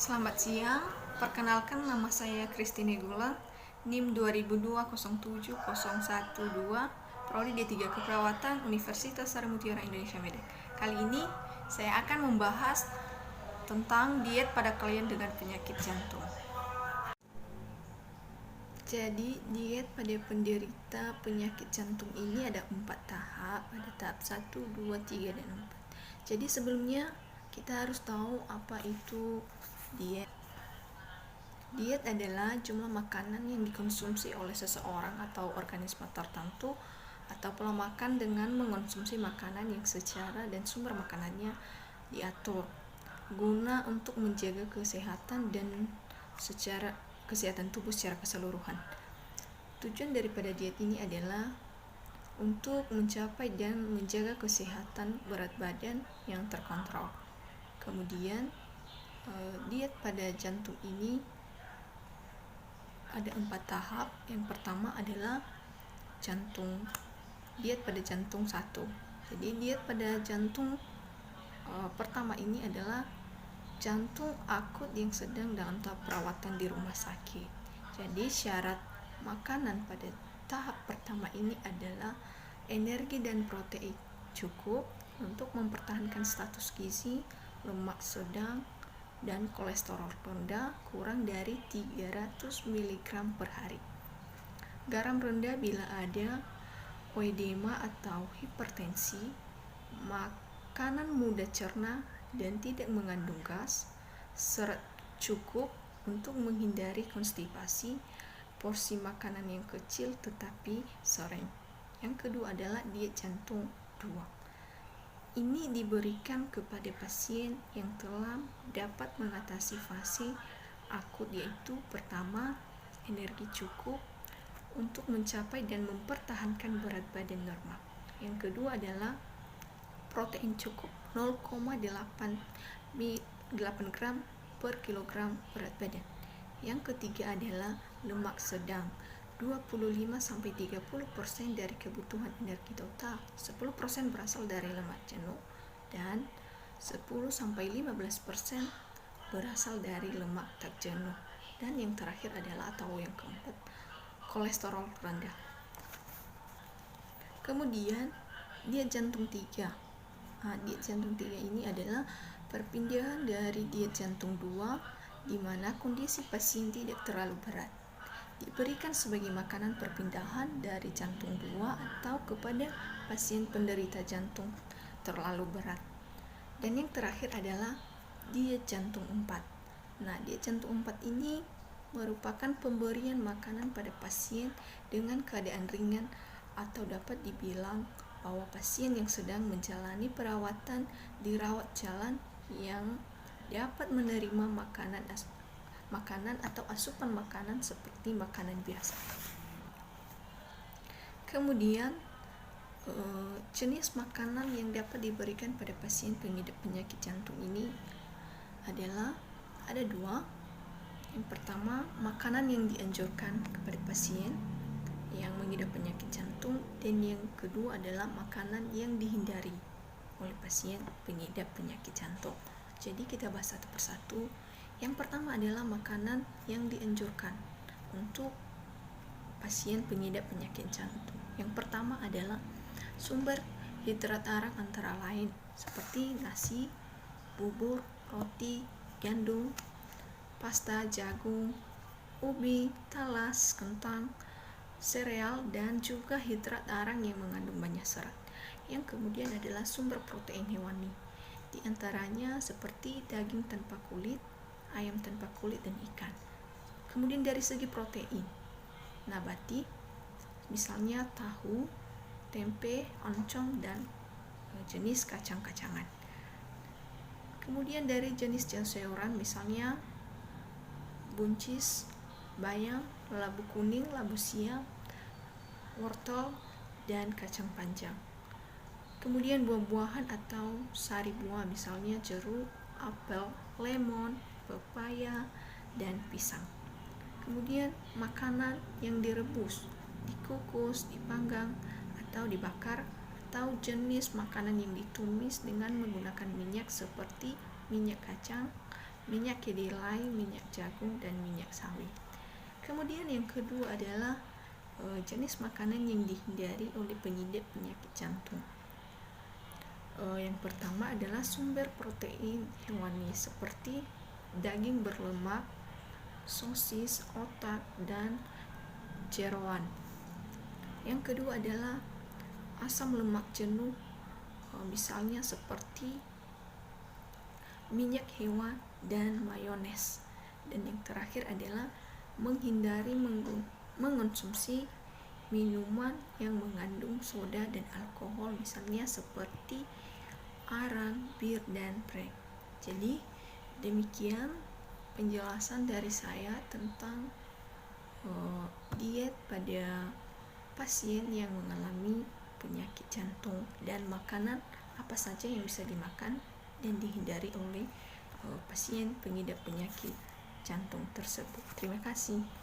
Selamat siang, perkenalkan nama saya Christine Gula, NIM 2002070112, Prodi D3 Keperawatan, Universitas Sarimutiara Indonesia Medan. Kali ini saya akan membahas tentang diet pada kalian dengan penyakit jantung. Jadi, diet pada penderita penyakit jantung ini ada 4 tahap, ada tahap 1, 2, 3, dan 4. Jadi sebelumnya kita harus tahu apa itu diet. Diet adalah jumlah makanan yang dikonsumsi oleh seseorang atau organisme tertentu atau pola makan dengan mengonsumsi makanan yang secara dan sumber makanannya diatur guna untuk menjaga kesehatan dan kesehatan tubuh secara keseluruhan. Tujuan daripada diet ini adalah untuk mencapai dan menjaga kesehatan berat badan yang terkontrol. Kemudian diet pada jantung ini ada 4 tahap. Yang pertama adalah diet pada jantung 1. Jadi diet pada jantung pertama ini adalah jantung akut yang sedang dalam tahap perawatan di rumah sakit. Jadi syarat makanan pada tahap pertama ini adalah energi dan protein cukup untuk mempertahankan status gizi, lemak sedang, dan kolesterol rendah kurang dari 300 mg per hari. Garam rendah bila ada oedema atau hipertensi, makanan mudah cerna dan tidak mengandung gas, serat cukup untuk menghindari konstipasi, porsi makanan yang kecil tetapi sering. Yang kedua adalah diet jantung 2. Ini diberikan kepada pasien yang telah dapat mengatasi fase akut, yaitu pertama, energi cukup untuk mencapai dan mempertahankan berat badan normal. Yang kedua adalah protein cukup 0,8 gram per kilogram berat badan. Yang ketiga adalah lemak sedang 25-30% dari kebutuhan energi total. 10% berasal dari lemak jenuh dan 10-15% berasal dari lemak tak jenuh. Dan yang terakhir adalah atau yang keempat, kolesterol rendah. Kemudian diet jantung 3. Diet jantung 3 ini adalah perpindahan dari diet jantung 2 di mana kondisi pasien tidak terlalu berat. Diberikan sebagai makanan perpindahan dari jantung 2 atau kepada pasien penderita jantung terlalu berat. Dan yang terakhir adalah diet jantung 4. Diet jantung 4 ini merupakan pemberian makanan pada pasien dengan keadaan ringan atau dapat dibilang bahwa pasien yang sedang menjalani perawatan di rawat jalan yang dapat menerima makanan atau asupan makanan seperti makanan biasa. Kemudian jenis makanan yang dapat diberikan pada pasien pengidap penyakit jantung ini adalah ada 2. Yang pertama, makanan yang dianjurkan kepada pasien yang mengidap penyakit jantung, dan yang kedua adalah makanan yang dihindari oleh pasien pengidap penyakit jantung. Jadi kita bahas satu persatu. Yang pertama adalah makanan yang dianjurkan untuk pasien pengidap penyakit jantung. Yang pertama adalah sumber hidrat arang antara lain seperti nasi, bubur, roti, gandum, pasta, jagung, ubi, talas, kentang, sereal, dan juga hidrat arang yang mengandung banyak serat. Yang kemudian adalah sumber protein hewani, di antaranya seperti daging tanpa kulit, ayam tanpa kulit, dan ikan. Kemudian dari segi protein nabati, misalnya tahu, tempe, oncom, dan jenis kacang-kacangan. Kemudian dari jenis sayuran, misalnya buncis, bayam, labu kuning, labu siam, wortel, dan kacang panjang. Kemudian buah-buahan atau sari buah, misalnya jeruk, apel, lemon, pepaya, dan pisang. Kemudian makanan yang direbus, dikukus, dipanggang, atau dibakar, atau jenis makanan yang ditumis dengan menggunakan minyak seperti minyak kacang, minyak kedelai, minyak jagung, dan minyak sawit. Kemudian yang kedua adalah jenis makanan yang dihindari oleh pengidap penyakit jantung. Yang pertama adalah sumber protein hewani seperti daging berlemak, sosis, otak, dan jeroan. Yang kedua adalah asam lemak jenuh, misalnya seperti minyak hewan dan mayones. Dan yang terakhir adalah menghindari mengonsumsi minuman yang mengandung soda dan alkohol, misalnya seperti arang, bir, dan prek. Jadi demikian penjelasan dari saya tentang diet pada pasien yang mengalami penyakit jantung dan makanan apa saja yang bisa dimakan dan dihindari oleh pasien pengidap penyakit jantung tersebut. Terima kasih.